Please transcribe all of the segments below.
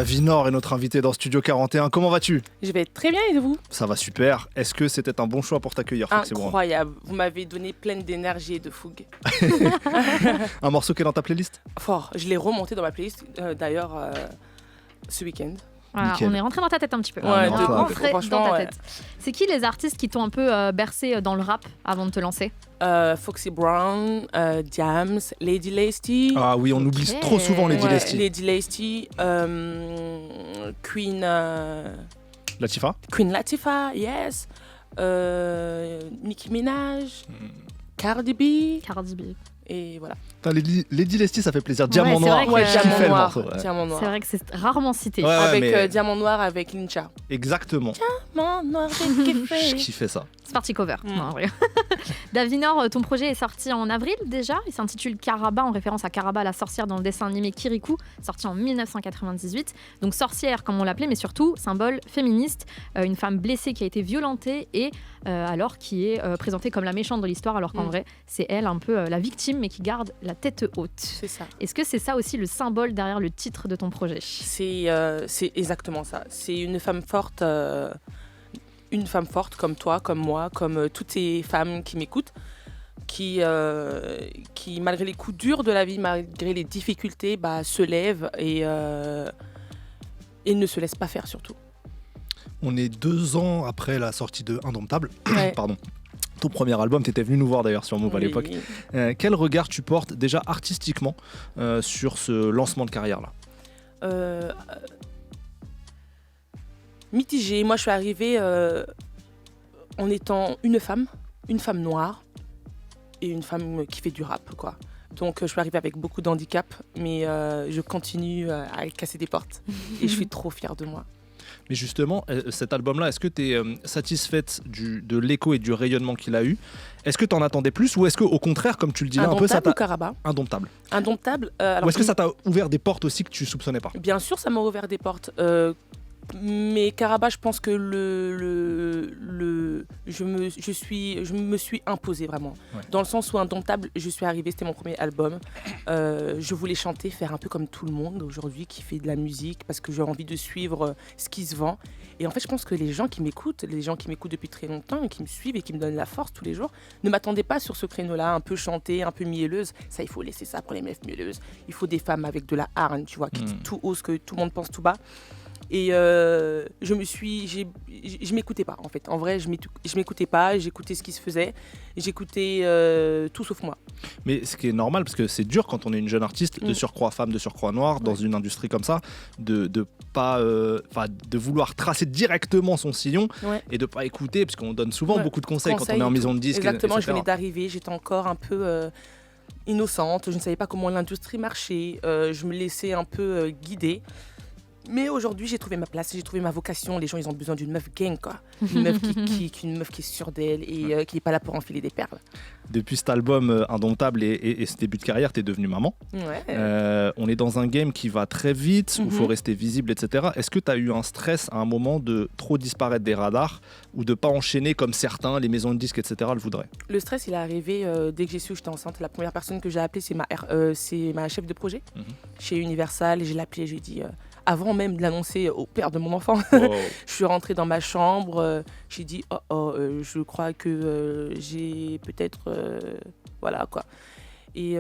Davinor est notre invité dans Studio 41. Comment vas-tu ? Je vais très bien et vous ? Ça va super. Est-ce que c'était un bon choix pour t'accueillir, Foxy Brown ? Incroyable. Vous m'avez donné pleine d'énergie et de fougue. Un morceau qui est dans ta playlist ? Fort. Je l'ai remonté dans ma playlist d'ailleurs ce week-end. Voilà, on est rentré dans ta tête un petit peu. Ouais, on est rentré dans ta ouais. tête. C'est qui les artistes qui t'ont un peu bercé dans le rap avant de te lancer ? Foxy Brown, Diams, Lady Lacey. Ah oui, on oublie trop souvent Lady Lacey. Lady Lacey, Queen Latifah, yes. Nicki Minaj, Cardi B. Et voilà. Lady Lacey, ça fait plaisir. Diamant Noir, Diamant Noir. C'est vrai que c'est rarement cité. Ouais, avec Diamant Noir avec Lincha. Exactement. Diamant Noir, j'ai kiffé. Je kiffais ça. C'est parti cover. Non, ouais. Davinor, ton projet est sorti en avril déjà. Il s'intitule Caraba, en référence à Caraba, la sorcière dans le dessin animé Kirikou, sorti en 1998. Donc sorcière, comme on l'appelait, mais surtout symbole féministe. Une femme blessée qui a été violentée et alors qui est présentée comme la méchante de l'histoire, alors qu'en vrai, c'est elle un peu la victime, mais qui garde la tête haute. C'est ça. Est-ce que c'est ça aussi le symbole derrière le titre de ton projet ? C'est exactement ça. C'est une femme forte comme toi, comme moi, comme toutes ces femmes qui m'écoutent, qui malgré les coups durs de la vie, malgré les difficultés, se lèvent et ne se laissent pas faire surtout. On est 2 ans après la sortie de Indomptable. Ouais. Pardon. Ton premier album, tu étais venu nous voir d'ailleurs sur Move à l'époque. Quel regard tu portes déjà artistiquement sur ce lancement de carrière-là ? Mitigé. Moi, je suis arrivée en étant une femme noire et une femme qui fait du rap, quoi. Donc, je suis arrivée avec beaucoup d'handicap, mais je continue à casser des portes et je suis trop fière de moi. Mais justement, cet album-là, est-ce que tu es satisfaite de l'écho et du rayonnement qu'il a eu ? Est-ce que tu en attendais plus ou est-ce qu'au contraire, comme tu le dis là un peu, ça t'a... Indomptable. Ou est-ce que ça t'a ouvert des portes aussi que tu soupçonnais pas ? Bien sûr, ça m'a ouvert des portes. Mais Caraba, je pense que je me suis imposée vraiment. Ouais. Dans le sens où Indomptable, je suis arrivée, c'était mon premier album. Je voulais chanter, faire un peu comme tout le monde aujourd'hui qui fait de la musique parce que j'ai envie de suivre ce qui se vend. Et en fait, je pense que les gens qui m'écoutent depuis très longtemps et qui me suivent et qui me donnent la force tous les jours, ne m'attendaient pas sur ce créneau-là, un peu chanté, un peu mielleuse. Ça, il faut laisser ça pour les meufs mielleuses. Il faut des femmes avec de la hargne, tu vois, qui disent tout haut ce que tout le monde pense tout bas. Et je m'écoutais pas en fait. En vrai, je m'écoutais pas, j'écoutais ce qui se faisait, j'écoutais tout sauf moi. Mais ce qui est normal, parce que c'est dur quand on est une jeune artiste, de surcroît femme, de surcroît noire, dans une industrie comme ça, de vouloir tracer directement son sillon et de pas écouter, parce qu'on donne souvent beaucoup de conseils quand on est en maison de disque. Exactement, etc. Je venais d'arriver, j'étais encore un peu innocente, je ne savais pas comment l'industrie marchait, je me laissais un peu guider. Mais aujourd'hui, j'ai trouvé ma place, j'ai trouvé ma vocation. Les gens, ils ont besoin d'une meuf gang, quoi. Une meuf une meuf qui est sûre d'elle et qui n'est pas là pour enfiler des perles. Depuis cet album Indomptable et ce début de carrière, tu es devenue maman. Ouais. On est dans un game qui va très vite, où il faut rester visible, etc. Est-ce que tu as eu un stress à un moment de trop disparaître des radars ou de pas enchaîner comme certains, les maisons de disques, etc. le voudraient ? Le stress, il est arrivé dès que j'ai su que j'étais enceinte. La première personne que j'ai appelée, c'est ma chef de projet chez Universal. Et je l'ai appelée, je lui ai dit... avant même de l'annoncer au père de mon enfant, je suis rentrée dans ma chambre, j'ai dit je crois que j'ai peut-être voilà quoi. Et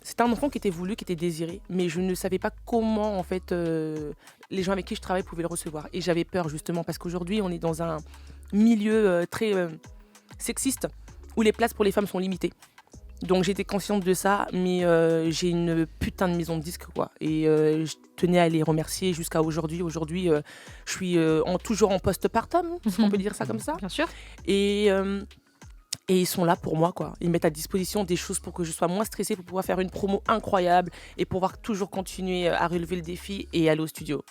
c'était un enfant qui était voulu, qui était désiré, mais je ne savais pas comment en fait les gens avec qui je travaille pouvaient le recevoir. Et j'avais peur justement parce qu'aujourd'hui on est dans un milieu très sexiste où les places pour les femmes sont limitées. Donc j'étais consciente de ça, mais j'ai une putain de maison de disques, quoi. Et je tenais à les remercier jusqu'à aujourd'hui. Aujourd'hui, je suis toujours en postpartum, si on peut dire ça comme ça. Bien sûr. Et ils sont là pour moi, quoi. Ils mettent à disposition des choses pour que je sois moins stressée, pour pouvoir faire une promo incroyable et pouvoir toujours continuer à relever le défi et aller au studio.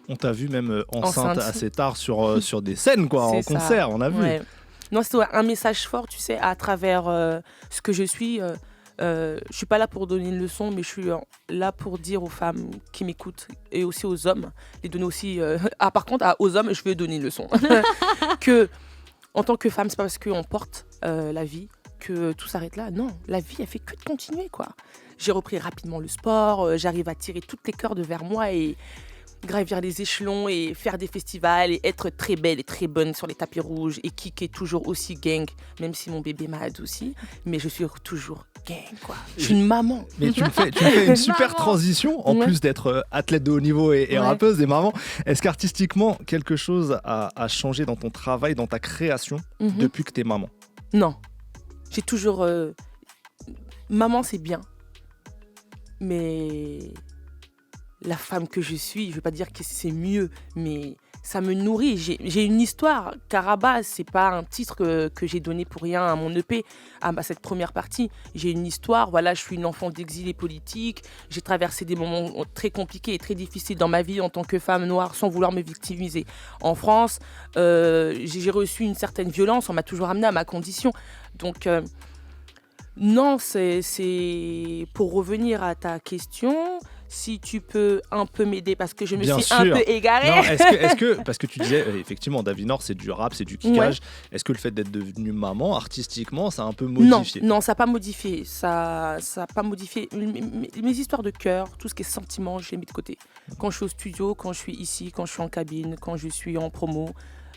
On t'a vu même enceinte assez tard sur des scènes, quoi, en concert, on a vu. Ouais. Non, c'est un message fort, tu sais, à travers ce que je suis. Je suis pas là pour donner une leçon, mais je suis là pour dire aux femmes qui m'écoutent et aussi aux hommes, les donner aussi. Par contre, aux hommes, je veux donner une leçon. Que, en tant que femme, c'est pas parce qu'on porte la vie que tout s'arrête là. Non, la vie, elle fait que de continuer, quoi. J'ai repris rapidement le sport, j'arrive à tirer toutes les cordes vers moi et gravir les échelons et faire des festivals et être très belle et très bonne sur les tapis rouges et qui est toujours aussi gang, même si mon bébé m'a adouci, mais je suis toujours gang, quoi. Je suis une maman. Mais tu me fais une super transition, en plus d'être athlète de haut niveau et rappeuse et maman. Est-ce qu'artistiquement, quelque chose a changé dans ton travail, dans ta création, depuis que t'es maman? Non. J'ai toujours... Maman, c'est bien. Mais... la femme que je suis, je ne veux pas dire que c'est mieux, mais ça me nourrit. J'ai une histoire. Karaba, ce n'est pas un titre que j'ai donné pour rien à mon EP, à cette première partie. J'ai une histoire. Voilà, je suis une enfant d'exilé politique. J'ai traversé des moments très compliqués et très difficiles dans ma vie en tant que femme noire, sans vouloir me victimiser. En France, j'ai reçu une certaine violence. On m'a toujours amenée à ma condition. Donc, non, c'est pour revenir à ta question... Si tu peux un peu m'aider parce que je me suis un peu égarée. Non, est-ce que parce que tu disais effectivement Davinor c'est du rap, c'est du kickage. Est-ce que le fait d'être devenue maman artistiquement ça a un peu modifié? Non, ça n'a pas modifié. Ça a pas modifié. Mes histoires de cœur, tout ce qui est sentiment, je les mets de côté. Quand je suis au studio, quand je suis ici, quand je suis en cabine, quand je suis en promo,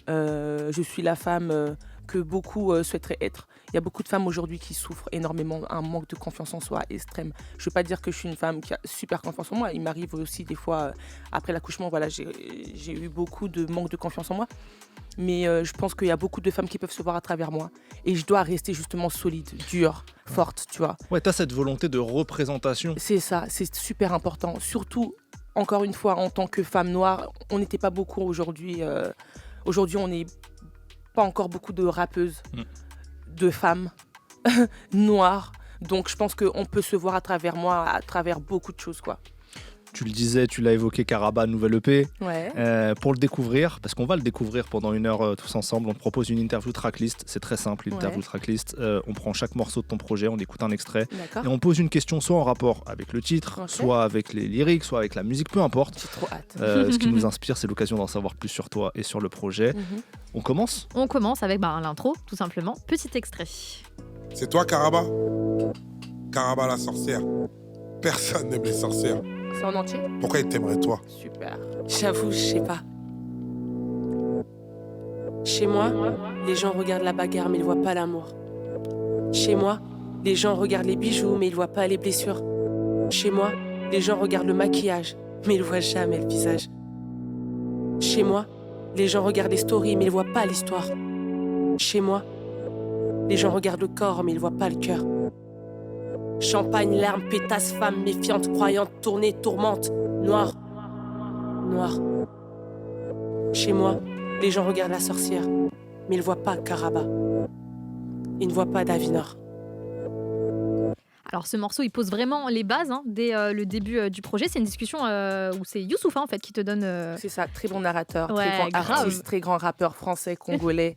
je suis la femme que beaucoup souhaiteraient être. Il y a beaucoup de femmes aujourd'hui qui souffrent énormément, un manque de confiance en soi extrême. Je ne veux pas dire que je suis une femme qui a super confiance en moi. Il m'arrive aussi des fois, après l'accouchement, voilà, j'ai eu beaucoup de manque de confiance en moi. Mais je pense qu'il y a beaucoup de femmes qui peuvent se voir à travers moi. Et je dois rester justement solide, dure, forte, tu vois. Ouais, tu as cette volonté de représentation. C'est ça, c'est super important. Surtout, encore une fois, en tant que femme noire, on n'était pas beaucoup aujourd'hui. Aujourd'hui, on n'est pas encore beaucoup de rappeuses. De femmes noires. Donc, je pense qu'on peut se voir à travers moi, à travers beaucoup de choses, quoi. Tu le disais, tu l'as évoqué, Karaba, nouvelle EP. Ouais. Pour le découvrir, parce qu'on va le découvrir pendant 1 heure tous ensemble, on te propose une interview tracklist. C'est très simple, une interview tracklist. On prend chaque morceau de ton projet, on écoute un extrait. D'accord. Et on pose une question soit en rapport avec le titre, soit avec les lyrics, soit avec la musique, peu importe. J'ai trop hâte. Ce qui nous inspire, c'est l'occasion d'en savoir plus sur toi et sur le projet. On commence ? On commence avec l'intro, tout simplement. Petit extrait. C'est toi, Karaba ? Karaba la sorcière. Personne n'aime les sorcières. C'est en entier ? Pourquoi il t'aimerait, toi ? Super. J'avoue, je sais pas. Chez moi, les gens regardent la bagarre, mais ils voient pas l'amour. Chez moi, les gens regardent les bijoux, mais ils voient pas les blessures. Chez moi, les gens regardent le maquillage, mais ils voient jamais le visage. Chez moi, les gens regardent les stories, mais ils voient pas l'histoire. Chez moi, les gens regardent le corps, mais ils voient pas le cœur. Champagne, larmes, pétasse, femme méfiante, croyante, tournée, tourmente, noire. Noire. Chez moi, les gens regardent la sorcière, mais ils voient pas Karaba. Ils ne voient pas Davinor. Alors ce morceau, il pose vraiment les bases dès le début du projet. C'est une discussion où c'est Youssoupha en fait qui te donne... C'est ça, très bon narrateur, Ouais, très grand grave. artiste, très grand rappeur français, congolais,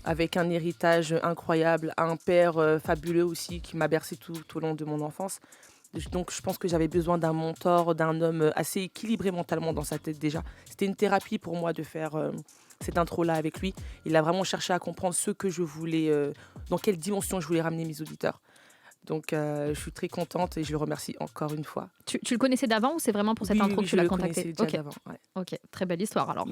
avec un héritage incroyable, un père fabuleux aussi qui m'a bercé tout au long de mon enfance. Donc je pense que j'avais besoin d'un mentor, d'un homme assez équilibré mentalement dans sa tête déjà. C'était une thérapie pour moi de faire cette intro-là avec lui. Il a vraiment cherché à comprendre ce que je voulais, dans quelle dimension je voulais ramener mes auditeurs. Donc je suis très contente et je le remercie encore une fois. Tu le connaissais d'avant ou c'est vraiment pour cette intro que tu l'as contacté? Déjà d'avant, ouais. Ok, très belle histoire alors.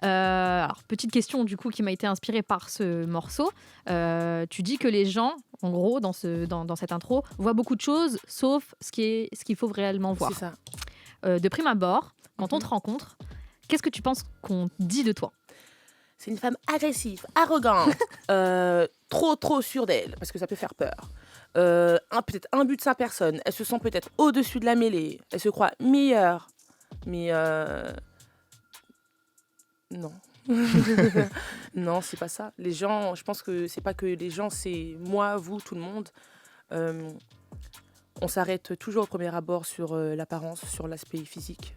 Alors, petite question du coup qui m'a été inspirée par ce morceau. Tu dis que les gens, en gros, dans cette intro, voient beaucoup de choses, sauf ce qu'il faut réellement voir. C'est ça. De prime abord, quand on te rencontre, qu'est-ce que tu penses qu'on dit de toi? C'est une femme agressive, arrogante, trop sûre d'elle, parce que ça peut faire peur. Peut-être un but de sa personne. Elle se sent peut-être au-dessus de la mêlée. Elle se croit meilleure. Mais non. Non, c'est pas ça. Les gens, je pense que c'est pas que les gens, c'est moi, vous, tout le monde. On s'arrête toujours au premier abord sur l'apparence, sur l'aspect physique,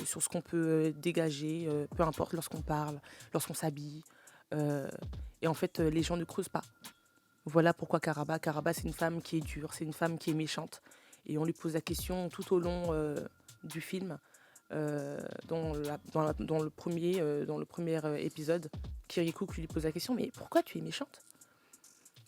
sur ce qu'on peut dégager, peu importe, lorsqu'on parle, lorsqu'on s'habille. Et en fait, les gens ne creusent pas. Voilà pourquoi Karaba, c'est une femme qui est dure, c'est une femme qui est méchante. Et on lui pose la question tout au long du film, dans le premier épisode, Kirikou qui lui pose la question, mais pourquoi tu es méchante ?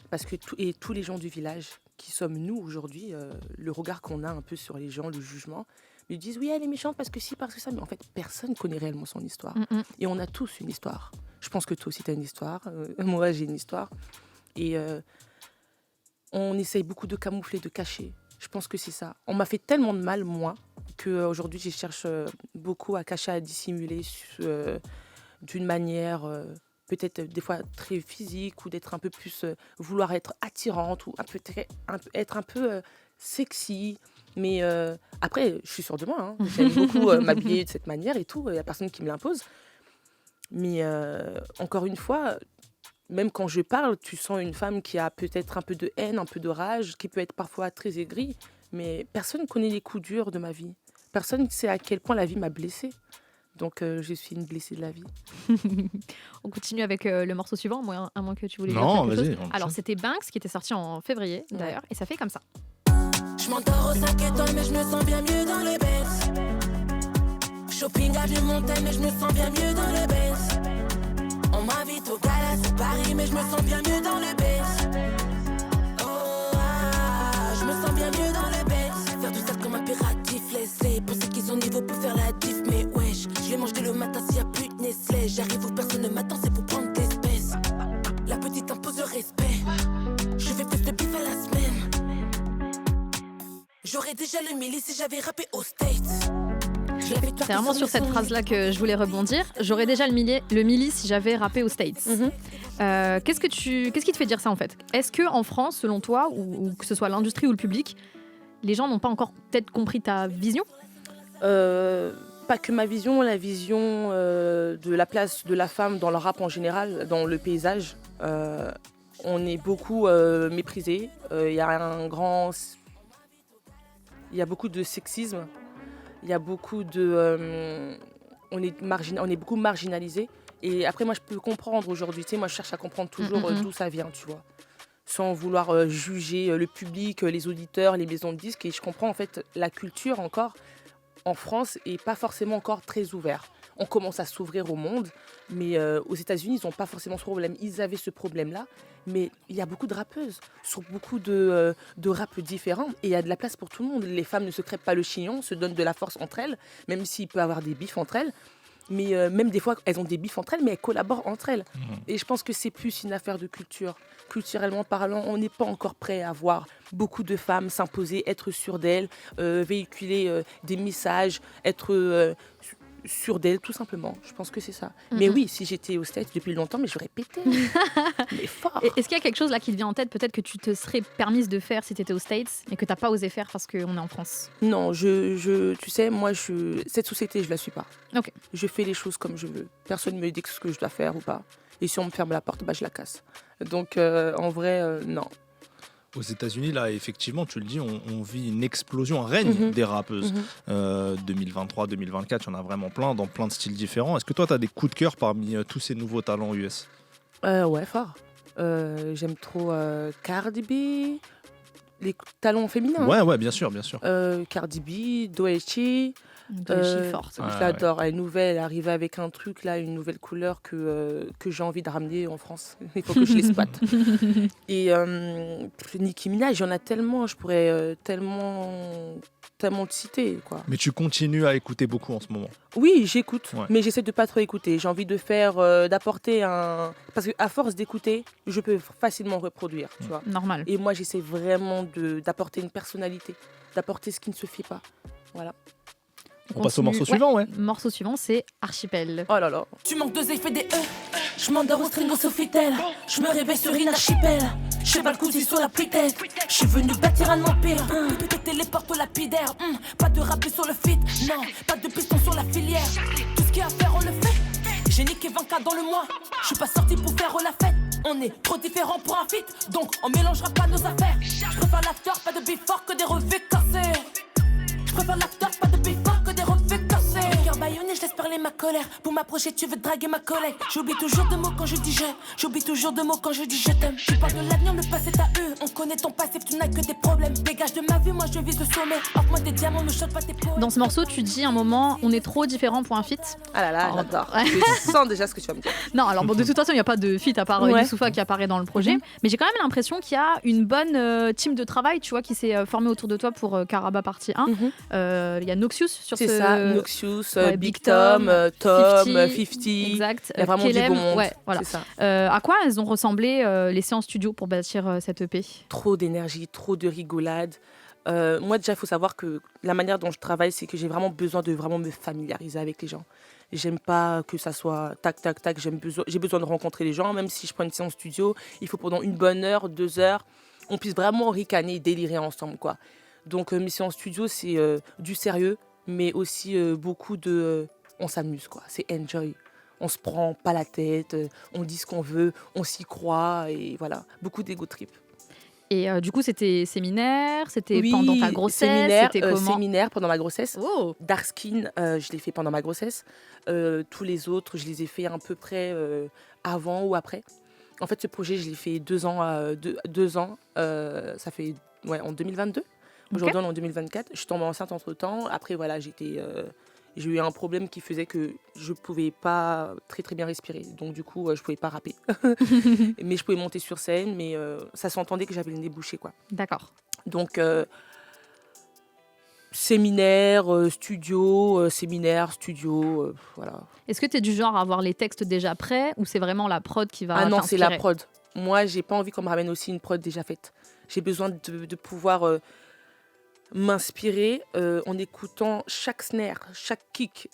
Parce que tous les gens du village, qui sommes nous aujourd'hui, le regard qu'on a un peu sur les gens, le jugement, Ils disent oui, elle est méchante parce que si, parce que ça. Mais en fait, personne ne connaît réellement son histoire. Et on a tous une histoire. Je pense que toi aussi, tu as une histoire. Moi, j'ai une histoire. Et on essaye beaucoup de camoufler, de cacher. Je pense que c'est ça. On m'a fait tellement de mal, moi, qu'aujourd'hui, je cherche beaucoup à cacher, à dissimuler d'une manière peut-être des fois très physique ou d'être un peu plus... vouloir être attirante ou être un peu sexy. Mais après, je suis sûre de moi. Hein. J'aime beaucoup m'habiller de cette manière et tout. Il n'y a personne qui me l'impose. Mais encore une fois, même quand je parle, tu sens une femme qui a peut-être un peu de haine, un peu de rage, qui peut être parfois très aigrie. Mais personne ne connaît les coups durs de ma vie. Personne ne sait à quel point la vie m'a blessée. Donc, je suis une blessée de la vie. On continue avec le morceau suivant, à moins que tu voulais dire quelque chose. Alors, c'était Banks qui était sorti en février, d'ailleurs, et ça fait comme ça. Je m'endors aux 5 étoiles, mais je me sens bien mieux dans les Benz. Shopping à Montagne, mais je me sens bien mieux dans les Benz. On m'invite au Gala, c'est Paris, mais je me sens bien mieux dans les Benz. Je me sens bien mieux dans les Benz. Faire du sale comme un impératif, laissez penser qu'ils ont niveau pour faire la diff. Mais wesh, je les mange dès le matin s'il y a plus de Nestlé. J'arrive où personne ne m'attend, c'est pour prendre des espèces. La petite impose le respect. Je fais plus de bif à la semaine. J'aurais déjà le milli si j'avais rappé aux States. C'est vraiment sur cette phrase-là que je voulais rebondir. J'aurais déjà le milli si j'avais rappé aux States. Qu'est-ce qui te fait dire ça en fait ? Est-ce qu'en France, selon toi, ou que ce soit l'industrie ou le public, les gens n'ont pas encore peut-être compris ta vision ? Pas que ma vision, la vision de la place de la femme dans le rap en général, dans le paysage. On est beaucoup méprisé. Il y a beaucoup de sexisme. Il y a beaucoup de... on est beaucoup marginalisé. Et après, moi, je peux comprendre aujourd'hui. Tu sais, moi, je cherche à comprendre toujours d'où ça vient, tu vois. Sans vouloir juger le public, les auditeurs, les maisons de disques. Et je comprends, en fait, la culture, encore, en France, n'est pas forcément encore très ouverte. On commence à s'ouvrir au monde. Mais aux États-Unis, ils n'ont pas forcément ce problème. Ils avaient ce problème-là. Mais il y a beaucoup de rappeuses sur beaucoup de rap différents et il y a de la place pour tout le monde. Les femmes ne se crêpent pas le chignon, se donnent de la force entre elles, même s'il peut y avoir des bifs entre elles. Mais même des fois, elles ont des bifs entre elles, mais elles collaborent entre elles. Et je pense que c'est plus une affaire de culture. Culturellement parlant, on n'est pas encore prêt à voir beaucoup de femmes s'imposer, être sûres d'elles, véhiculer des messages, être... sûre d'elle, tout simplement. Je pense que c'est ça. Mais oui, si j'étais aux States depuis longtemps, mais j'aurais pété. Mais fort. Est-ce qu'il y a quelque chose là qui te vient en tête, peut-être que tu te serais permise de faire si tu étais aux States, mais que tu n'as pas osé faire parce qu'on est en France ? Non, tu sais, moi, cette société, je la suis pas. Okay. Je fais les choses comme je veux. Personne ne me dit ce que je dois faire ou pas. Et si on me ferme la porte, je la casse. Donc, en vrai, non. Aux États-Unis, là, effectivement, tu le dis, on vit une explosion, un règne des rappeuses. 2023, 2024, il y en a vraiment plein, dans plein de styles différents. Est-ce que toi, tu as des coups de cœur parmi tous ces nouveaux talents US ? Ouais, fort. J'aime trop Cardi B, les talents féminins. Ouais, bien sûr. Cardi B, Doechii. Forte. Je l'adore. Elle est nouvelle, elle est arrivée avec un truc là, une nouvelle couleur que j'ai envie de ramener en France. Il faut que je les squatte. Et Nicki Minaj, il y en a tellement, je pourrais tellement te citer, quoi. Mais tu continues à écouter beaucoup en ce moment ? Oui, j'écoute, mais j'essaie de pas trop écouter. J'ai envie de d'apporter un... Parce qu'à force d'écouter, je peux facilement reproduire, tu vois. Normal. Et moi, j'essaie vraiment d'apporter une personnalité, d'apporter ce qui ne se fait pas. Voilà. On passe au morceau suivant, ouais. Le morceau suivant, c'est Archipel. Oh là là. Tu manques deux effets des E. Je m'endors au string au Sofitel. Je me réveille sur une archipel. Cheval cousu sur la pretelle. Je suis venu bâtir un empire. Péter les portes lapidaires. Pas de rappel sur le feat. Non, pas de piston sur la filière. Tout ce qu'il y a à faire, on le fait. J'ai niqué 20K dans le mois. Je suis pas sorti pour faire la fête. On est trop différents pour un feat. Donc on mélangera pas nos affaires. Je préfère l'after, pas de before que des revêts cassés. Je préfère l'after, pas de before que des revêts cassés. Le cœur baille rayonner, je laisse parler ma colère. Pour m'approcher, tu veux draguer ma collègue. J'oublie toujours de mots quand je dis j'oublie toujours de mots quand je dis je t'aime. Tu parles de l'avenir, le passé t'as eu. On connaît ton passé, tu n'as que des problèmes. Dégage de ma vie, moi je vise le sommet. Offre-moi des diamants, ne choque pas tes peaux. Dans ce morceau, tu dis un moment, on est trop différents pour un feat. Ah là là, j'adore. Je sens déjà ce que tu vas me dire. Non, alors bon, de toute façon, il n'y a pas de feat à part Youssoupha qui apparaît dans le projet. Mais j'ai quand même l'impression qu'il y a une bonne team de travail, tu vois, qui s'est formée autour de toi pour Karaba partie 1. Il y a Noxious sur c'est ce... ça, Noxious, Big Tom, 50. Exact. Il y a vraiment Kelem, du bon monde. ouais, voilà. C'est ça. À quoi elles ont ressemblé les séances studio pour bâtir cette EP? Trop d'énergie, trop de rigolade. Moi déjà, il faut savoir que la manière dont je travaille, c'est que j'ai vraiment besoin de vraiment me familiariser avec les gens. J'aime pas que ça soit tac, tac, tac. J'ai besoin de rencontrer les gens. Même si je prends une séance studio, il faut pendant une bonne heure, 2 heures, on puisse vraiment ricaner et délirer ensemble, quoi. Donc mes séances studio, c'est du sérieux, mais aussi beaucoup de... on s'amuse, quoi. C'est enjoy. On se prend pas la tête, on dit ce qu'on veut, on s'y croit, et voilà. Beaucoup d'ego trip. Et du coup, c'était séminaire, c'était pendant ta grossesse, c'était comment? Séminaire pendant ma grossesse. Oh. Dark Skin, je l'ai fait pendant ma grossesse. Tous les autres, je les ai fait à peu près avant ou après. En fait, ce projet, je l'ai fait 2 ans. Ça fait en 2022. Aujourd'hui, on est en 2024. Je suis tombée enceinte entre-temps. Après, voilà, j'ai eu un problème qui faisait que je ne pouvais pas très très bien respirer. Donc du coup, je ne pouvais pas rapper. Mais je pouvais monter sur scène, mais ça s'entendait que j'avais le nez bouché, quoi. D'accord. Donc, séminaire, studio, voilà. Est-ce que tu es du genre à avoir les textes déjà prêts ou c'est vraiment la prod qui va Ah non, t'inspirer? c'est la prod. Moi, j'ai pas envie qu'on me ramène aussi une prod déjà faite. J'ai besoin de pouvoir... m'inspirer en écoutant chaque snare, chaque kick,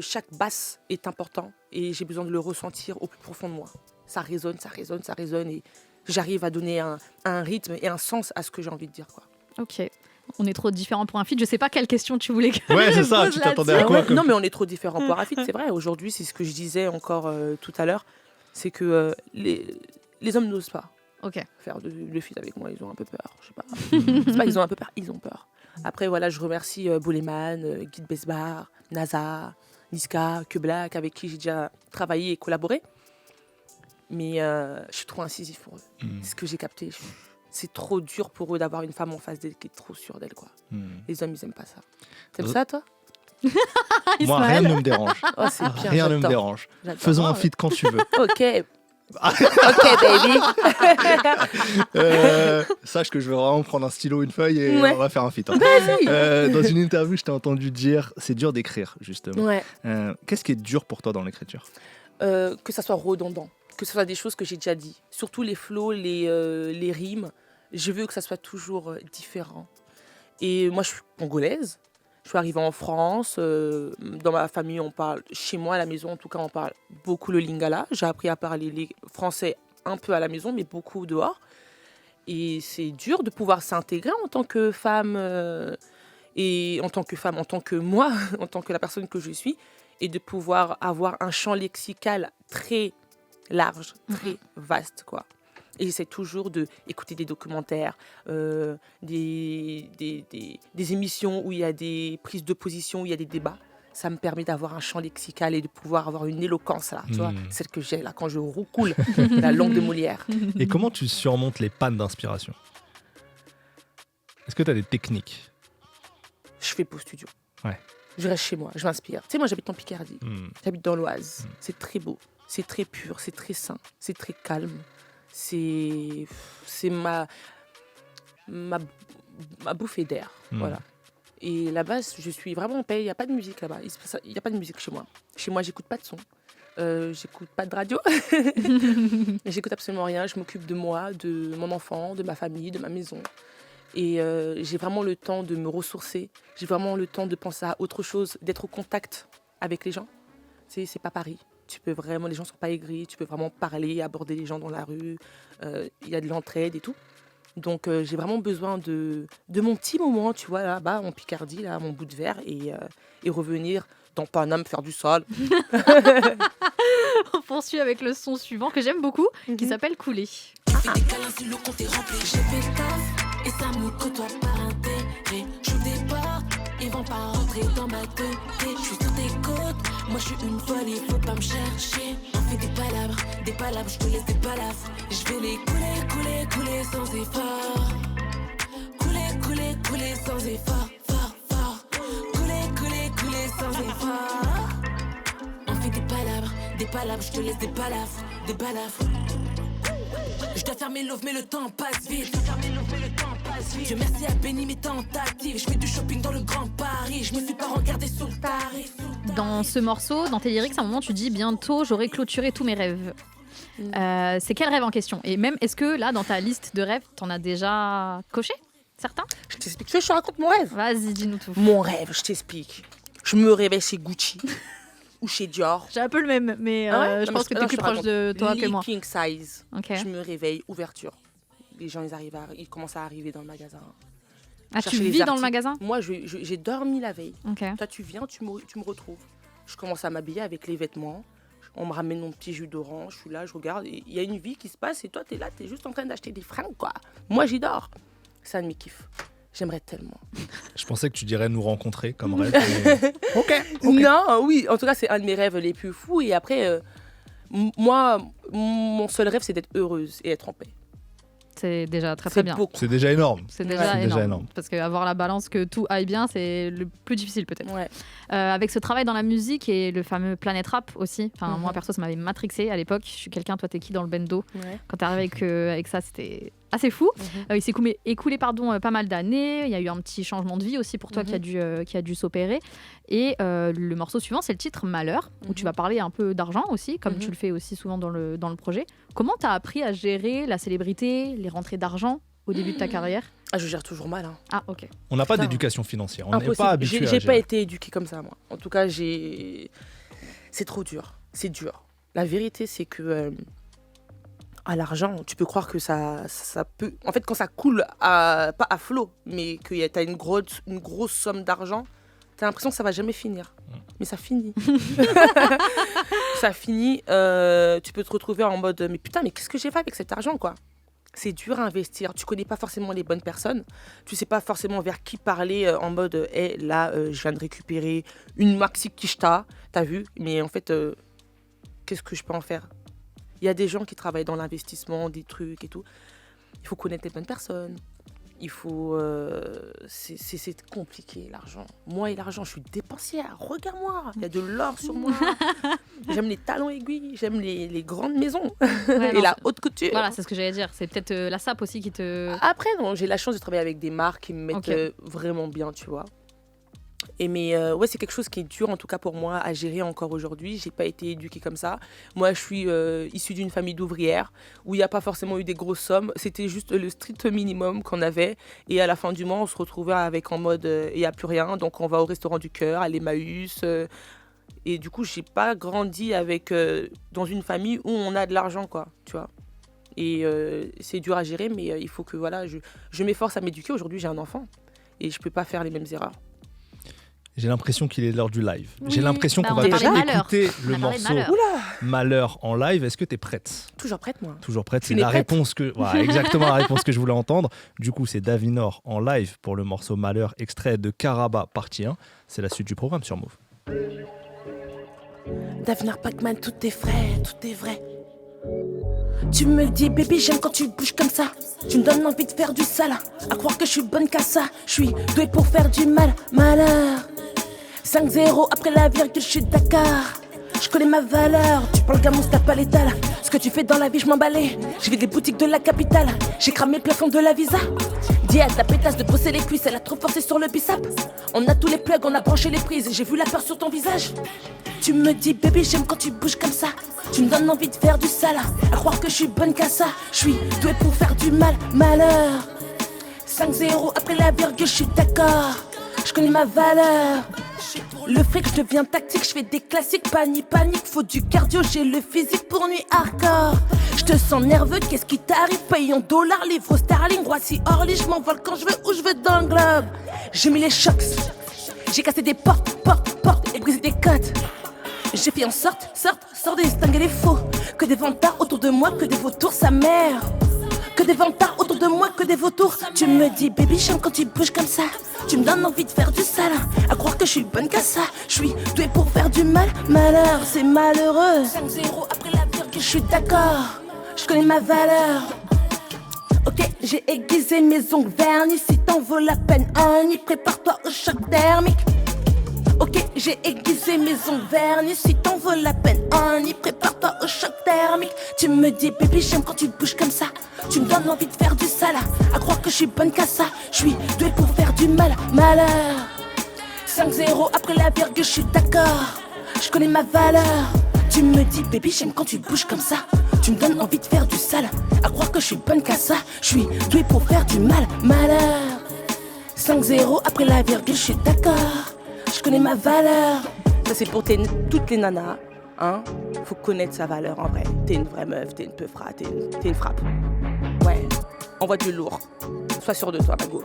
chaque basse est important et j'ai besoin de le ressentir au plus profond de moi. Ça résonne et j'arrive à donner un rythme et un sens à ce que j'ai envie de dire, quoi. Ok. On est trop différents pour un feat. Je sais pas quelle question tu voulais que ouais, c'est ça, tu t'attendais à quoi Non, mais on est trop différents pour un feat, c'est vrai. Aujourd'hui, c'est ce que je disais encore tout à l'heure, c'est que les hommes n'osent pas. Faire le feat avec moi, ils ont un peu peur, je sais pas. C'est pas ils ont un peu peur, ils ont peur. Après voilà, je remercie Boleman, Guide Besbar, NASA, Niska, Que Black, avec qui j'ai déjà travaillé et collaboré. Mais je suis trop incisif pour eux. C'est ce que j'ai capté. C'est trop dur pour eux d'avoir une femme en face d'elle qui est trop sûre d'elle, quoi. Les hommes, ils aiment pas ça. T'aimes ça, toi? Moi, rien ne me dérange. Oh, c'est bien, rien ne me dérange. Faisons un feat quand tu veux. Ok. Ok, baby. Sache que je vais vraiment prendre un stylo, une feuille et on va faire un feat. Hein. Dans une interview, je t'ai entendu dire c'est dur d'écrire, justement. Qu'est-ce qui est dur pour toi dans l'écriture? Que ça soit redondant, que ce soit des choses que j'ai déjà dit. Surtout les flows, les rimes. Je veux que ça soit toujours différent. Et moi, je suis congolaise. Je suis arrivée en France. Dans ma famille, on parle, chez moi à la maison, en tout cas, on parle beaucoup le lingala. J'ai appris à parler les français un peu à la maison, mais beaucoup dehors. Et c'est dur de pouvoir s'intégrer en tant que femme, et en tant que moi, en tant que la personne que je suis, et de pouvoir avoir un champ lexical très large, très vaste, quoi. Et j'essaie toujours d'écouter des documentaires, des émissions où il y a des prises de position, où il y a des débats. Ça me permet d'avoir un champ lexical et de pouvoir avoir une éloquence, là, tu vois, celle que j'ai là quand je roucoule la langue de Molière. Et comment tu surmontes les pannes d'inspiration? Est-ce que tu as des techniques? Je fais pause studio. Ouais. Je reste chez moi, je m'inspire. Tu sais, moi, j'habite en Picardie. J'habite dans l'Oise. C'est très beau, c'est très pur, c'est très sain, c'est très calme. C'est ma bouffée d'air, voilà. Et là-bas, je suis vraiment en paix. Il n'y a pas de musique là-bas. Il n'y a pas de musique chez moi. Chez moi, j'écoute pas de son. J'écoute pas de radio. J'écoute absolument rien. Je m'occupe de moi, de mon enfant, de ma famille, de ma maison. Et j'ai vraiment le temps de me ressourcer. J'ai vraiment le temps de penser à autre chose, d'être au contact avec les gens. C'est pas Paris. Tu peux vraiment, les gens sont pas aigris, tu peux vraiment parler, aborder les gens dans la rue, il y a de l'entraide et tout. Donc j'ai vraiment besoin de mon petit moment, tu vois, là-bas en Picardie, là, mon bout de verre, et revenir dans Paname faire du sale. On poursuit avec le son suivant que j'aime beaucoup, qui s'appelle Couler. Des câlins si le compte est rempli, j'ai fait taf, et ça me côtoie par intérêt. J'ouvre des portes, ils vont pas rentrer dans ma tête. Je suis sur tes côtes, moi je suis une folle, il faut pas me chercher. On fait des palabres, je te laisse des balafres. Je vais les couler sans effort. Couler sans effort, fort. Couler sans effort. On fait des palabres, je te laisse des balafres. Je dois faire mes loves, mais le temps passe vite. Dieu merci a béni mes tentatives. Je fais du shopping dans le Grand Paris. Je me suis pas regardé sous le tarif. Dans ce morceau, dans tes lyrics, à un moment, tu dis bientôt j'aurai clôturé tous mes rêves. C'est quel rêve en question? Et même, est-ce que là, dans ta liste de rêves, t'en as déjà coché certains? Je t'explique. Tu veux que je te raconte mon rêve? Vas-y, dis-nous tout. Mon rêve, je t'explique. Je me réveille chez Gucci ou chez Dior. J'ai un peu le même, mais je pense que t'es plus proche de toi que moi. King size. Okay. Je me réveille, ouverture. Les gens, ils commencent à arriver dans le magasin. Ah, tu vis dans le magasin? Moi, j'ai dormi la veille. Okay. Toi, tu viens, tu me retrouves. Je commence à m'habiller avec les vêtements. On me ramène mon petit jus d'orange. Je suis là, je regarde. Il y a une vie qui se passe et toi, t'es là, t'es juste en train d'acheter des fringues, quoi. Moi, j'y dors. C'est un de mes kiffs. J'aimerais tellement. Je pensais que tu dirais nous rencontrer comme rêve. Mais... ok. Non, oui. En tout cas, c'est un de mes rêves les plus fous. Et après, moi, mon seul rêve, c'est d'être heureuse et être en paix. C'est déjà très bien. Beaucoup. C'est déjà énorme. C'est déjà énorme. Parce qu'avoir la balance que tout aille bien, c'est le plus difficile peut-être. Ouais. Avec ce travail dans la musique et le fameux Planet Rap aussi. Enfin, moi perso, ça m'avait matrixé à l'époque. Je suis quelqu'un, toi t'es qui dans le bendo? Quand t'es arrivé avec ça, c'était assez fou. Il s'est écoulé pas mal d'années. Il y a eu un petit changement de vie aussi pour toi qui a dû s'opérer. Et le morceau suivant, c'est le titre Malheur, où tu vas parler un peu d'argent aussi, comme tu le fais aussi souvent dans le projet. Comment t'as appris à gérer la célébrité, les rentrées d'argent au début de ta carrière? Ah, je gère toujours mal. Hein. Ah, ok. On n'a pas d'éducation financière. On n'est pas habitué à J'ai gérer. pas été éduquée comme ça, moi. En tout cas, c'est trop dur. C'est dur. La vérité, c'est que à l'argent, tu peux croire que ça peut... En fait, quand ça coule, pas à flot, mais que t'as une grosse somme d'argent, t'as l'impression que ça va jamais finir. Mais ça finit. Ça finit. Tu peux te retrouver en mode mais putain, mais qu'est-ce que j'ai fait avec cet argent, quoi? C'est dur à investir. Tu connais pas forcément les bonnes personnes. Tu sais pas forcément vers qui parler en mode hey, là, je viens de récupérer une maxi quicheta. T'as vu? Mais en fait, qu'est-ce que je peux en faire? Il y a des gens qui travaillent dans l'investissement, des trucs et tout. Il faut connaître les bonnes personnes. Il faut... c'est compliqué, l'argent. Moi et l'argent, je suis dépensière. Regarde-moi, il y a de l'or sur moi. J'aime les talons aiguilles, j'aime les grandes maisons et la haute couture. Voilà, c'est ce que j'allais dire. C'est peut-être la SAP aussi qui te... Après, non, j'ai la chance de travailler avec des marques qui me mettent vraiment bien, tu vois. Et mais ouais, c'est quelque chose qui est dur en tout cas pour moi à gérer encore aujourd'hui. J'ai pas été éduquée comme ça. Moi, je suis issue d'une famille d'ouvrières où il n'y a pas forcément eu des grosses sommes. C'était juste le strict minimum qu'on avait. Et à la fin du mois, on se retrouvait avec en mode il n'y a plus rien. Donc on va au restaurant du cœur, à l'Emmaüs. Et du coup, j'ai pas grandi avec dans une famille où on a de l'argent, quoi. Tu vois. Et c'est dur à gérer, mais il faut que voilà, je m'efforce à m'éduquer. Aujourd'hui, j'ai un enfant et je peux pas faire les mêmes erreurs. J'ai l'impression qu'il est l'heure du live. Oui. J'ai l'impression qu'on va écouter le morceau Malheur en live. Est-ce que tu es prête? Toujours prête, moi. Toujours prête. C'est la réponse que... Voilà, exactement la réponse que je voulais entendre. Du coup, c'est Davinor en live pour le morceau Malheur, extrait de Karaba, partie 1. C'est la suite du programme sur Move. Davinor Pacman, tout est frais, tout est vrai. Tu me dis, baby, j'aime quand tu bouges comme ça. Tu me donnes envie de faire du sale. À croire que je suis bonne qu'à ça. Je suis douée pour faire du mal, malheur. 5-0 après la virgule, je suis Dakar. Je connais ma valeur. Tu parles gamous, t'as pas l'étal. Ce que tu fais dans la vie, je m'emballais. J'ai vu des boutiques de la capitale. J'ai cramé le plafond de la visa. Dis à ta pétasse de bosser les cuisses. Elle a trop forcé sur le bicep. On a tous les plugs, on a branché les prises. J'ai vu la peur sur ton visage. Tu me dis, baby, j'aime quand tu bouges comme ça. Tu me donnes envie de faire du sale. À croire que je suis bonne qu'à ça. Je suis douée pour faire du mal, malheur. 5-0 après la virgule, je suis d'accord. Je connais ma valeur. Le fric, je deviens tactique, je fais des classiques, panique, faut du cardio, j'ai le physique pour nuit hardcore. Je te sens nerveux, qu'est-ce qui t'arrive? Paye en dollars, livre sterling, Roissy, Orly, je m'envole quand je veux, où je veux dans le globe. J'ai mis les chocs, j'ai cassé des portes et brisé des codes. J'ai fait en sorte de distinguer les faux. Que des vantards autour de moi, que des vautours, sa mère. Que des vantards autour de moi, que des vautours. Tu me dis baby j'aime quand tu bouges comme ça. Tu me donnes envie de faire du sale. À croire que je suis bonne qu'à ça. Je suis douée pour faire du mal. Malheur, c'est malheureux. 5-0 après la virgule, je suis d'accord. Je connais ma valeur. Ok, j'ai aiguisé mes ongles vernis. Si t'en vaut la peine, Annie, prépare-toi au choc thermique. Ok, j'ai aiguisé mes ongles vernis. Si t'en vaut la peine, Annie, prépare-toi au choc thermique. Tu me dis, baby, j'aime quand tu bouges comme ça. Tu me donnes envie de faire du sale. À croire que je suis bonne qu'à ça. Je suis douée pour faire du mal. Malheur. 5-0 après la virgule, je suis d'accord. Je connais ma valeur. Tu me dis, baby, j'aime quand tu bouges comme ça. Tu me donnes envie de faire du sale. À croire que je suis bonne qu'à ça. Je suis douée pour faire du mal. Malheur. 5-0 après la virgule, je suis d'accord. Je connais ma valeur. Ça c'est pour toutes les nanas, hein. Faut connaître sa valeur en vrai. T'es une vraie meuf, t'es une peufra, t'es une frappe. Ouais, envoie du lourd. Sois sûr de toi, Mago.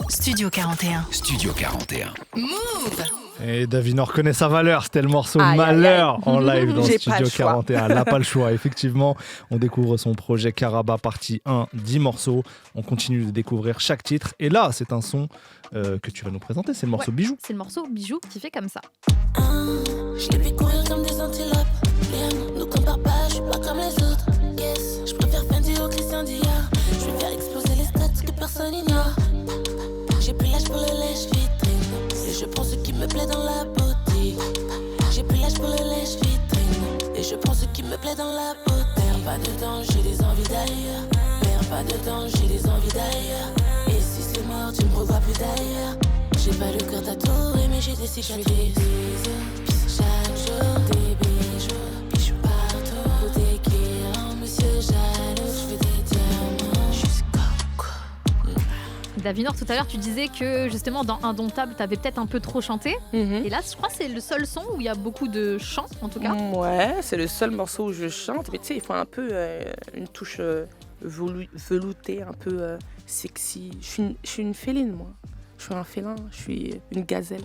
Studio 41. Studio 41. Move. Et Davinor connaît sa valeur, c'était le morceau Aïe, Malheur aïe, aïe. en live dans J'ai pas Studio le choix. 41. Elle n'a pas le choix, effectivement. On découvre son projet Karaba partie 1, 10 morceaux. On continue de découvrir chaque titre. Et là, c'est un son que tu vas nous présenter, c'est le morceau Bijou. C'est le morceau Bijou qui fait comme ça. Je les fais courir comme des antilopes. Rien nous compare pas, je suis pas comme les autres. Yes, je préfère Fendi au Christian Dior. Je vais faire exploser les stats que personne ignore. J'ai plus l'âge pour le lèche-vitrine. Et je prends ce qui me plaît dans la boutique. J'ai plus l'âge pour le lèche-vitrine. Et je prends ce qui me plaît dans la boutique. Perds pas de temps, j'ai des envies d'ailleurs. Perds pas de temps, j'ai des envies d'ailleurs. Et si c'est mort, tu me revois plus d'ailleurs. J'ai pas le cœur tatoué, mais j'ai des cicatrices. Chaque jour, des bijoux partout. Beauté qui rend monsieur jaloux. Je veux des diamants jusqu'au cou. Davinor, tout à l'heure, tu disais que justement dans Indomptable, t'avais peut-être un peu trop chanté. Et là, je crois que c'est le seul son où il y a beaucoup de chants, en tout cas. Ouais, c'est le seul morceau où je chante. Mais tu sais, il faut un peu une touche veloutée, un peu sexy. Je suis une féline, moi. Je suis un félin, je suis une gazelle.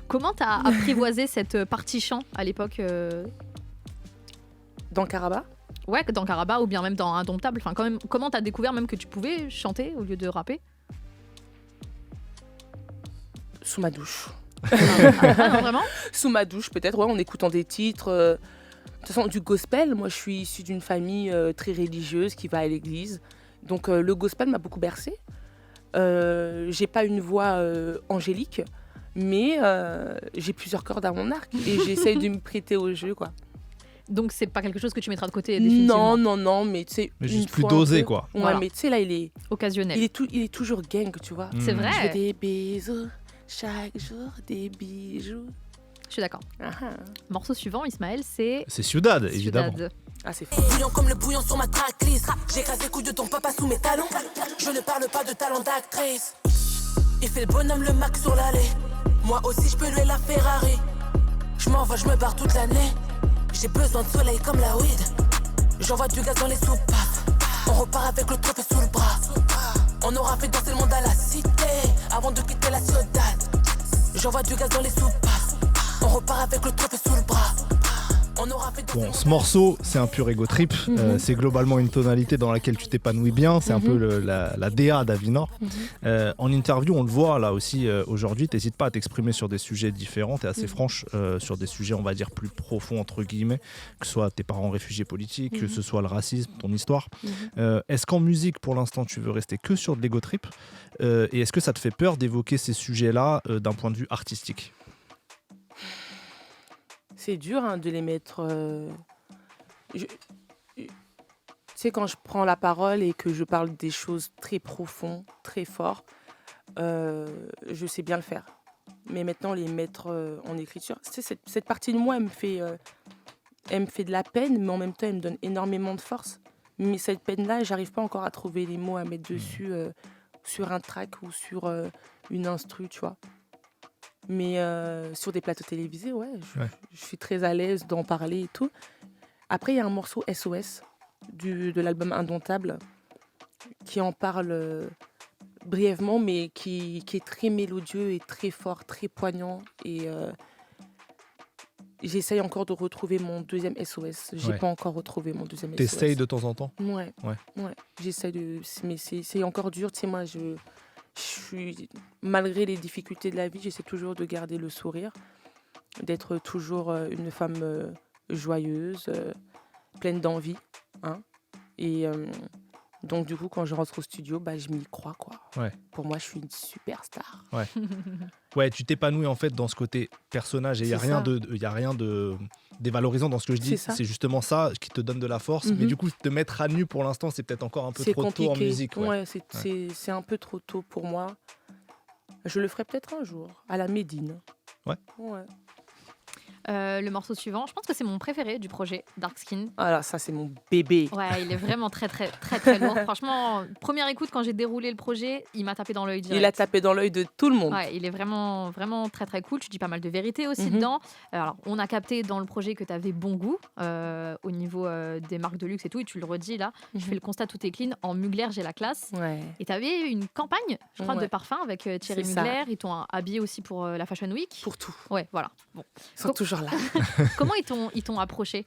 Comment t'as apprivoisé cette partie chant à l'époque Dans Karaba, Ouais, dans Karaba ou bien même dans Indomptable. Enfin, quand même, comment t'as découvert même que tu pouvais chanter au lieu de rapper? sous ma douche. Ah non, vraiment? Sous ma douche, peut-être, ouais, en écoutant des titres. De toute façon, du gospel. Moi, je suis issue d'une famille très religieuse qui va à l'église. Donc, le gospel m'a beaucoup bercée. J'ai pas une voix angélique, mais j'ai plusieurs cordes à mon arc et j'essaye de me prêter au jeu, quoi. Donc c'est pas quelque chose que tu mettras de côté définitivement. Non, mais tu sais, Mais juste une plus fois dosé, un peu. quoi. Ouais, Voilà. mais tu sais, là, il est Occasionnel. il est toujours gang, tu vois. C'est Mm. vrai. Je fais des bisous, chaque jour des bijoux. Je suis d'accord. Ah, ah. Morceau suivant, Ismaël, c'est C'est Ciudad, évidemment. Ciudad. Ah, c'est fou. Bouillant comme le bouillon sur ma tracklist. J'écrase les couilles de ton papa sous mes talons. Je ne parle pas de talent d'actrice. Il fait le bonhomme le Mac sur l'allée. Moi aussi je peux louer la Ferrari. Je m'en vais, je me barre toute l'année. J'ai besoin de soleil comme la weed. J'envoie du gaz dans les soupapes. On repart avec le trophée sous le bras. On aura fait danser le monde à la cité avant de quitter la ciudad. J'envoie du gaz dans les soupapes. On repart avec le trophée sous le bras. On aura fait danser le Bon, monde ce morceau, c'est un pur ego trip. C'est globalement une tonalité dans laquelle tu t'épanouis bien. C'est un peu la DA d'Avinor. En interview, on le voit là aussi aujourd'hui. T'hésites pas à t'exprimer sur des sujets différents. T'es assez franche sur des sujets, on va dire, plus profonds, entre guillemets. Que ce soit tes parents réfugiés politiques, que ce soit le racisme, ton histoire. Est-ce qu'en musique, pour l'instant, tu veux rester que sur de l'ego trip et est-ce que ça te fait peur d'évoquer ces sujets-là d'un point de vue artistique? C'est dur hein, de les mettre. Tu sais, quand je prends la parole et que je parle des choses très profondes, très fortes, je sais bien le faire. Mais maintenant, les mettre en écriture, tu sais, cette partie de moi, elle me fait de la peine, mais en même temps, elle me donne énormément de force. Mais cette peine-là, j'arrive pas encore à trouver les mots à mettre dessus sur un track ou sur une instru, tu vois. Mais sur des plateaux télévisés, ouais, je suis très à l'aise d'en parler et tout. Après, il y a un morceau SOS de l'album Indomptable qui en parle brièvement, mais qui est très mélodieux et très fort, très poignant. Et J'essaye encore de retrouver mon deuxième SOS. J'ai pas encore retrouvé mon deuxième SOS. T'essayes de temps en temps? Ouais. J'essaye de... Mais c'est encore dur. Tu sais, moi, je suis... Malgré les difficultés de la vie, j'essaie toujours de garder le sourire, d'être toujours une femme joyeuse, pleine d'envie. Hein. Et donc, du coup, quand je rentre au studio, je m'y crois, quoi. Ouais. Pour moi, je suis une superstar. Ouais. Ouais, tu t'épanouis en fait dans ce côté personnage et il n'y a rien de dévalorisant dans ce que je dis. C'est justement ça qui te donne de la force. Mais du coup, te mettre à nu pour l'instant, c'est peut-être encore un peu trop tôt en musique. Ouais, c'est un peu trop tôt pour moi. Je le ferai peut-être un jour, à la Médine. Ouais. Le morceau suivant, je pense que c'est mon préféré du projet, Dark Skin. Alors ça, c'est mon bébé. Ouais, il est vraiment très lourd. Franchement, première écoute, quand j'ai déroulé le projet, il m'a tapé dans l'œil direct. Il a tapé dans l'œil de tout le monde. Ouais, il est vraiment très cool. Tu dis pas mal de vérité aussi dedans. Alors, on a capté dans le projet que tu avais bon goût au niveau des marques de luxe et tout, et tu le redis là. Je fais le constat, tout est clean. En Mugler, j'ai la classe. Ouais. Et tu avais une campagne, je crois, de parfum avec Thierry Mugler. Ils t'ont habillé aussi pour la Fashion Week. Pour tout. Ouais, voilà. Bon. Ils sont toujours là. Comment ils t'ont approché?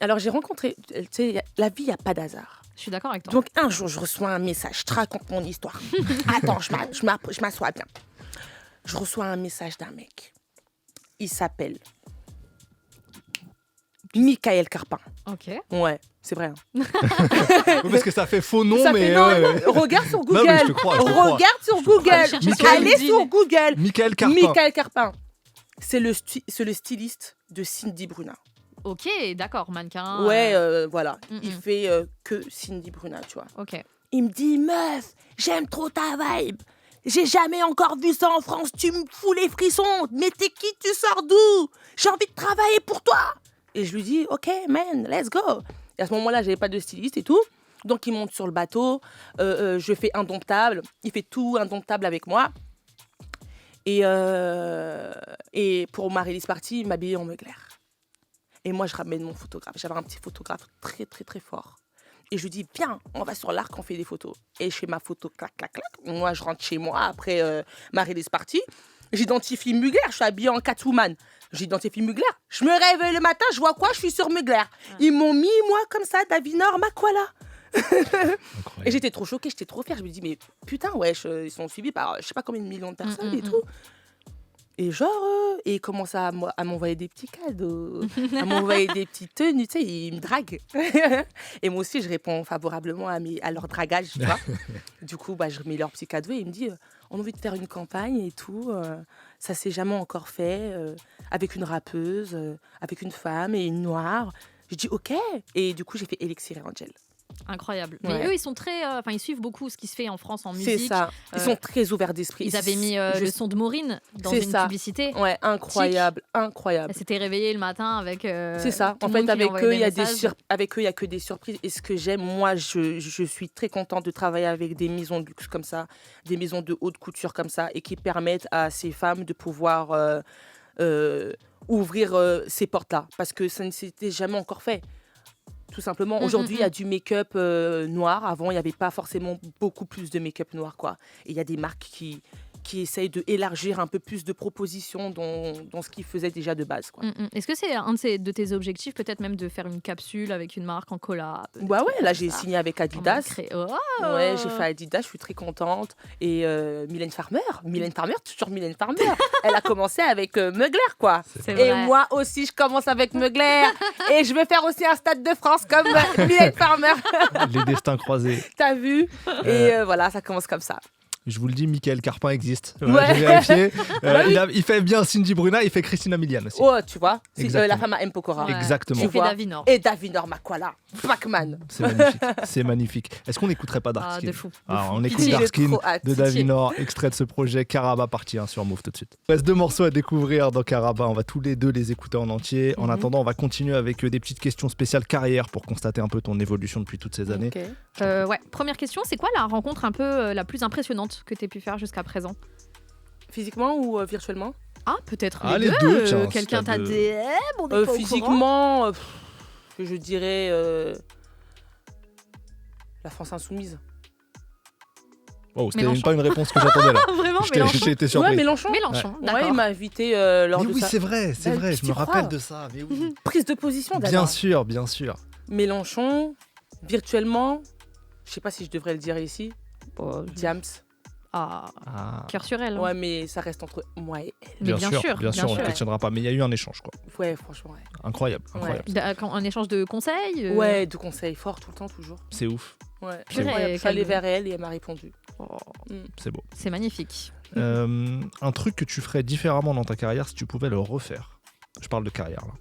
Alors, j'ai rencontré... Tu sais, la vie, il n'y a pas d'hasard. Je suis d'accord avec toi. Donc, un jour, je reçois un message. Je te raconte mon histoire. Attends, je m'assois bien. Je reçois un message d'un mec. Il s'appelle Michael Carpin. Ok. Ouais, c'est vrai. Hein. Parce que ça fait faux nom, mais... Regarde sur Google. Non, mais je te crois. Regarde sur Google. Allez sur Google. Michael Carpin. Michael Carpin. C'est le styliste de Cindy Bruna. Ok, d'accord, mannequin. Ouais, voilà. Il fait que Cindy Bruna, tu vois. Ok. Il me dit, meuf, j'aime trop ta vibe. J'ai jamais encore vu ça en France. Tu me fous les frissons. Mais t'es qui? Tu sors d'où? J'ai envie de travailler pour toi. Et je lui dis, ok, man, let's go. Et à ce moment-là, j'avais pas de styliste et tout. Donc, il monte sur le bateau. Je fais Indomptable. Il fait tout Indomptable avec moi. Et pour ma release party, il m'habillait en Mugler. Et moi, je ramène mon photographe. J'avais un petit photographe très, très, très fort. Et je lui dis, viens, on va sur l'arc, on fait des photos. Et je fais ma photo, clac, clac, clac. Moi, je rentre chez moi après ma release party. J'identifie Mugler, je suis habillée en Catwoman. J'identifie Mugler. Je me réveille le matin, je vois quoi? Je suis sur Mugler. Ils m'ont mis, moi, comme ça, Davinor, Makwala. Et j'étais trop choquée, j'étais trop fière. Je me dis, mais putain, wesh, ils sont suivis par je sais pas combien de millions de personnes et tout. Et genre, et ils commencent à m'envoyer des petits cadeaux, à m'envoyer des petites tenues, tu sais, ils me draguent. Et moi aussi, je réponds favorablement à leur dragage, tu vois. Du coup, je remets leurs petits cadeaux et ils me disent, on a envie de faire une campagne et tout. Ça s'est jamais encore fait, avec une rappeuse, avec une femme et une noire. Je dis, ok. Et du coup, j'ai fait Elixir et Angel. Incroyable. Mais eux, ils sont très... ils suivent beaucoup ce qui se fait en France en musique. C'est ça. Ils sont très ouverts d'esprit. Ils avaient mis le son de Maureen dans une publicité. Ouais, incroyable, incroyable. Elle s'était réveillée le matin avec... c'est ça. En fait, avec eux, il y a que des surprises. Et ce que j'aime, moi, je suis très contente de travailler avec des maisons de luxe comme ça, des maisons de haute couture comme ça, et qui permettent à ces femmes de pouvoir ouvrir ces portes-là. Parce que ça ne s'était jamais encore fait. Tout simplement. Aujourd'hui, il y a du make-up noir. Avant, il n'y avait pas forcément beaucoup plus de make-up noir, quoi. Et il y a des marques qui essayent d'élargir un peu plus de propositions dans ce qu'ils faisaient déjà de base, quoi. Est-ce que c'est un de tes objectifs, peut-être même de faire une capsule avec une marque en collab? Ouais, là, j'ai signé avec Adidas. Ouais, j'ai fait Adidas, je suis très contente. Et Mylène Farmer, toujours Mylène Farmer. Elle a commencé avec Mugler, quoi. Et moi aussi, je commence avec Mugler. Et je veux faire aussi un Stade de France comme Mylène Farmer. Les destins croisés. T'as vu? Et voilà, ça commence comme ça. Je vous le dis, Michael Carpin existe. Ouais. J'ai vérifié. Il fait bien Cindy Bruna, il fait Christina Milian aussi. Oh, tu vois, la femme à M. Pokora. Ouais. Exactement. Tu vois. Davinor. Et Davinor Makwala. Pac-Man. C'est magnifique. C'est magnifique. Est-ce qu'on n'écouterait pas Dark Skin? De fou. On écoute Dark Skin de Davinor, extrait de ce projet Caraba partie 1 sur Move tout de suite. Il reste 2 morceaux à découvrir dans Caraba. On va tous les deux les écouter en entier. En attendant, on va continuer avec des petites questions spéciales carrière pour constater un peu ton évolution depuis toutes ces années. Okay. Première question, c'est quoi la rencontre un peu la plus impressionnante que tu aies pu faire jusqu'à présent? Physiquement ou virtuellement? Ah, peut-être les deux. Tiens, quelqu'un t'a DM, on est pas physiquement, je dirais la France insoumise. Oh, c'était pas une réponse que j'attendais là. Vraiment, Mélenchon. J'ai été surpris. Ouais, Mélenchon. D'accord. Ouais, il m'a invité lors mais de oui, ça. c'est vrai, je me rappelle de ça. Mais oui. Prise de position, Bien sûr, bien sûr. Mélenchon, virtuellement, je sais pas si je devrais le dire ici, Diams. Cœur sur elle. Ouais, mais ça reste entre moi et elle. Mais bien sûr, on ne questionnera pas. Mais il y a eu un échange, quoi. Ouais, franchement, ouais. Incroyable. Un échange de conseils Ouais, de conseils forts tout le temps, toujours. C'est ouf. Ouais, Purée, j'allais vers elle et elle m'a répondu. C'est beau. C'est magnifique. Un truc que tu ferais différemment dans ta carrière si tu pouvais le refaire. Je parle de carrière, là.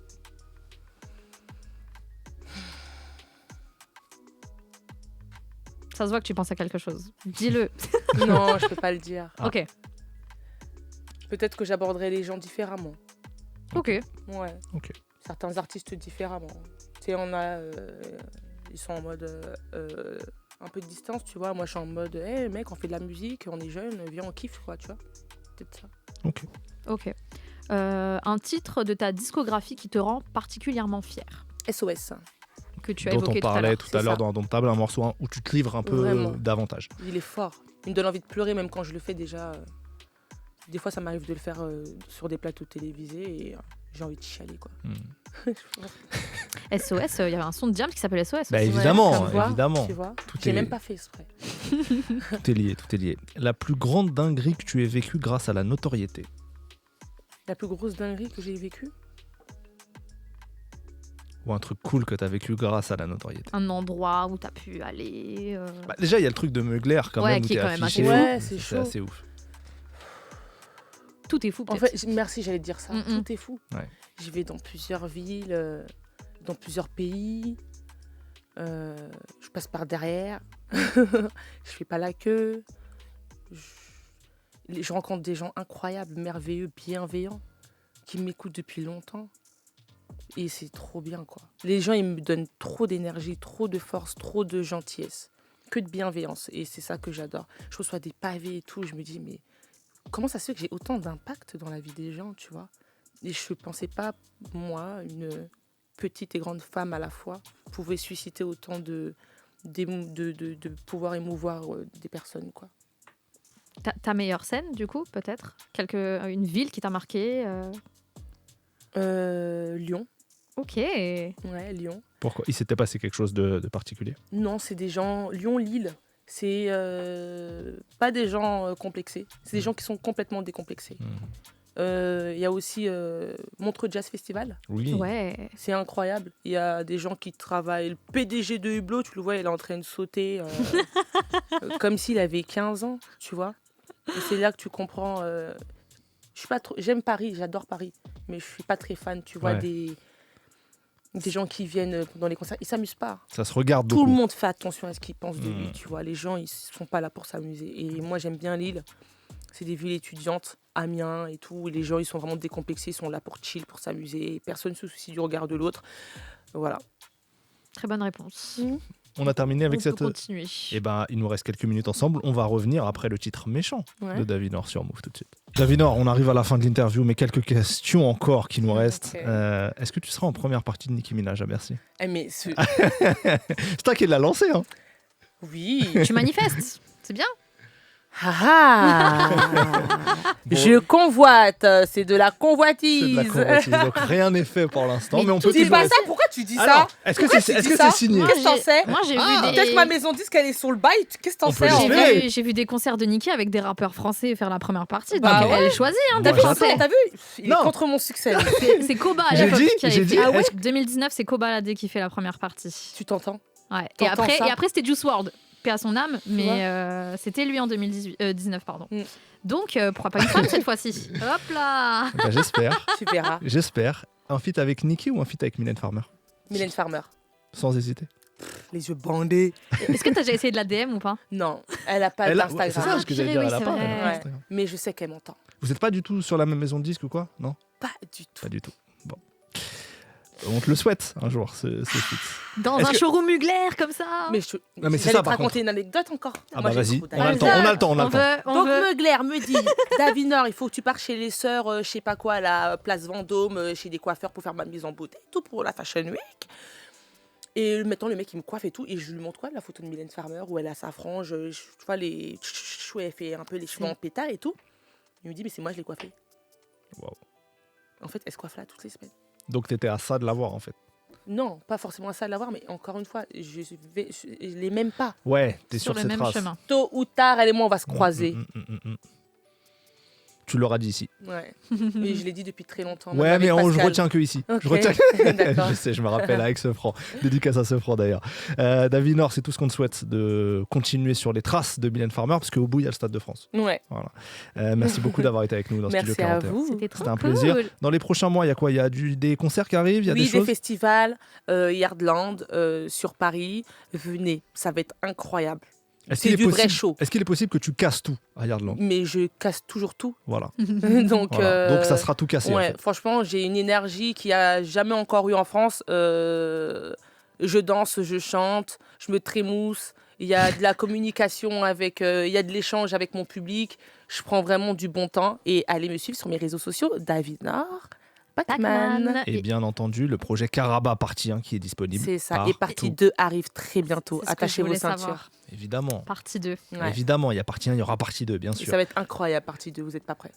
Ça se voit que tu penses à quelque chose. Dis-le. Non, je peux pas le dire. Ok. Peut-être que j'aborderai les gens différemment. Ok. Ouais. Ok. Certains artistes différemment. Tu sais, on a... ils sont en mode... un peu de distance, tu vois. Moi, je suis en mode... Hey, mec, on fait de la musique, on est jeune, viens, on kiffe, quoi, tu vois. Peut-être ça. Ok. Un titre de ta discographie qui te rend particulièrement fier. SOS. Que tu as dont évoqué on parlait tout à tout à l'heure dans Table, un morceau où tu te livres un peu davantage. Il est fort. Il me donne envie de pleurer, même quand je le fais déjà. Des fois, ça m'arrive de le faire sur des plateaux télévisés et j'ai envie de chialer, quoi. SOS, il y avait un son de Diams qui s'appelle SOS. Bah évidemment, tu vois, évidemment. Tu vois, Tout j'ai est... même pas fait exprès. Tout est lié. La plus grande dinguerie que tu aies vécue grâce à la notoriété. La plus grosse dinguerie que j'ai vécue? Ou un truc cool que tu as vécu grâce à la notoriété. Un endroit où tu as pu aller. Déjà, il y a le truc de Meugler quand même. Qui est quand même affiché. Ouais, c'est chaud. C'est assez ouf. Tout est fou, peut-être. En fait, merci, j'allais te dire ça. Tout est fou. Ouais. Je vais dans plusieurs villes, dans plusieurs pays. Je passe par derrière. Je fais pas la queue. Je rencontre des gens incroyables, merveilleux, bienveillants, qui m'écoutent depuis longtemps. Et c'est trop bien, quoi. Les gens, ils me donnent trop d'énergie, trop de force, trop de gentillesse. Que de bienveillance. Et c'est ça que j'adore. Je reçois des pavés et tout. Je me dis, mais comment ça se fait que j'ai autant d'impact dans la vie des gens, tu vois? Et je ne pensais pas, moi, une petite et grande femme à la fois, pouvait susciter autant de pouvoir émouvoir des personnes, quoi. Ta meilleure scène, du coup, peut-être? Une ville qui t'a marqué Lyon. Ok. Ouais, Lyon. Pourquoi? Il s'était passé quelque chose de particulier? Non, c'est des gens... Lyon, Lille, c'est pas des gens complexés. C'est des gens qui sont complètement décomplexés. Il y a aussi Montreux Jazz Festival. Oui. Ouais. C'est incroyable. Il y a des gens qui travaillent. Le PDG de Hublot, tu le vois, il est en train de sauter comme s'il avait 15 ans, tu vois. Et c'est là que tu comprends... je suis pas trop... J'aime Paris, j'adore Paris. Mais je suis pas très fan, tu vois, des gens qui viennent dans les concerts. Ils s'amusent pas. Ça se regarde beaucoup. Tout le monde fait attention à ce qu'ils pensent de lui, tu vois. Les gens, ils sont pas là pour s'amuser. Et moi, j'aime bien Lille. C'est des villes étudiantes, Amiens et tout. Et les gens, ils sont vraiment décomplexés. Ils sont là pour chill, pour s'amuser. Personne ne se soucie du regard de l'autre. Voilà. Très bonne réponse. On a terminé avec cette... On peut continuer. Eh ben, il nous reste quelques minutes ensemble. On va revenir après le titre méchant de Davinor sur Move tout de suite. Davinor, on arrive à la fin de l'interview, mais quelques questions encore qui nous restent. Est-ce que tu seras en première partie de Nicki Minaj à Bercy? Mais c'est toi qui l'as lancé, hein? Oui. Tu manifestes, c'est bien. Je convoite, c'est de la convoitise. C'est de la convoitise, donc rien n'est fait pour l'instant. Mais on peut dis pas ça, pourquoi tu dis ça? Est-ce que c'est signé? Qu'est-ce que t'en sais? Moi, j'ai vu peut-être que ma maison disque elle est sur le bail. Qu'est-ce que t'en sais? J'ai vu des concerts de Nicki avec des rappeurs français faire la première partie. Bah donc elle choisit. T'as vu? Il est contre mon succès. C'est Koba. J'ai dit. 2019, c'est Koba Ladé qui fait la première partie. Tu t'entends? Ouais. Et après, c'était Juice WRLD. À son âme, mais c'était lui en 2019, pardon. Donc, pourquoi pas une femme cette fois-ci? Hop là. Bah, j'espère. Tu verras. J'espère. Un feat avec Nicki ou un feat avec Mylène Farmer? Mylène Farmer. Sans hésiter. Les yeux bandés. Est-ce que tu as déjà essayé de la DM ou pas? Non, elle a pas d'Instagram. C'est ça ce que j'allais dire, elle a pas d'Instagram. Mais je sais qu'elle m'entend. Vous n'êtes pas du tout sur la même maison de disque ou quoi? Non? Pas du tout. Pas du tout. Bon. On te le souhaite un jour, ce feat. Dans un showroom Mugler comme ça. Mais c'est ça, te raconter une anecdote encore. Ah bah vas-y, on a le temps. Donc Mugler me dit, Davinor, il faut que tu pars chez les sœurs, je sais pas quoi, à la place Vendôme, chez des coiffeurs pour faire ma mise en beauté, tout pour la Fashion Week. Et maintenant, le mec, il me coiffe et tout. Et je lui montre la photo de Mylène Farmer où elle a sa frange. Tu vois, elle fait un peu les cheveux en pétard et tout. Il me dit, mais c'est moi, je l'ai coiffée. Wow. En fait, elle se coiffe là toutes les semaines. Donc, t'étais à ça de l'avoir, en fait. Non, pas forcément à ça de l'avoir, mais encore une fois, je l'ai même pas. Ouais, t'es sur sur le cette même trace. chemin. Tôt ou tard, elle et moi, on va se croiser. Tu l'auras dit ici. Ouais. Mais je l'ai dit depuis très longtemps. même Ouais, avec mais je Pascal. retiens que ici. Ok, Je retiens. d'accord. Je sais, je me rappelle avec Sefran. Dédicace à Sefran d'ailleurs. Davinor, c'est tout ce qu'on te souhaite, de continuer sur les traces de Mylène Farmer, parce qu'au bout, il y a le Stade de France. Ouais. Voilà. Merci beaucoup d'avoir été avec nous dans Merci Studio à 41. vous. C'était trop C'était un cool. plaisir. Dans les prochains mois, il y a quoi? Il y a des concerts qui arrivent, il y a Oui, des choses. festivals, Yardland, sur Paris. Venez, ça va être incroyable. C'est du vrai show. Est-ce qu'il est possible que tu casses tout à Yardland? Mais je casse toujours tout. Voilà. Donc, Voilà. Donc ça sera tout cassé. ouais, en fait. franchement, j'ai une énergie qu'il n'y a jamais encore eu en France. Je danse, je chante, je me trémousse. Il y a de la communication avec, il y a de l'échange avec mon public. Je prends vraiment du bon temps. Et allez me suivre sur mes réseaux sociaux, Davinor, Pac-Man. Et bien entendu, le projet Caraba partie 1 qui est disponible. C'est ça. partout. Et partie 2 arrive très bientôt. C'est ce que Attachez je vos voulais ceintures. savoir. Évidemment. Partie 2. Ouais. Évidemment, il y a partie 1, il y aura partie 2, bien Et sûr. ça va être incroyable, partie 2. Vous n'êtes pas prêts.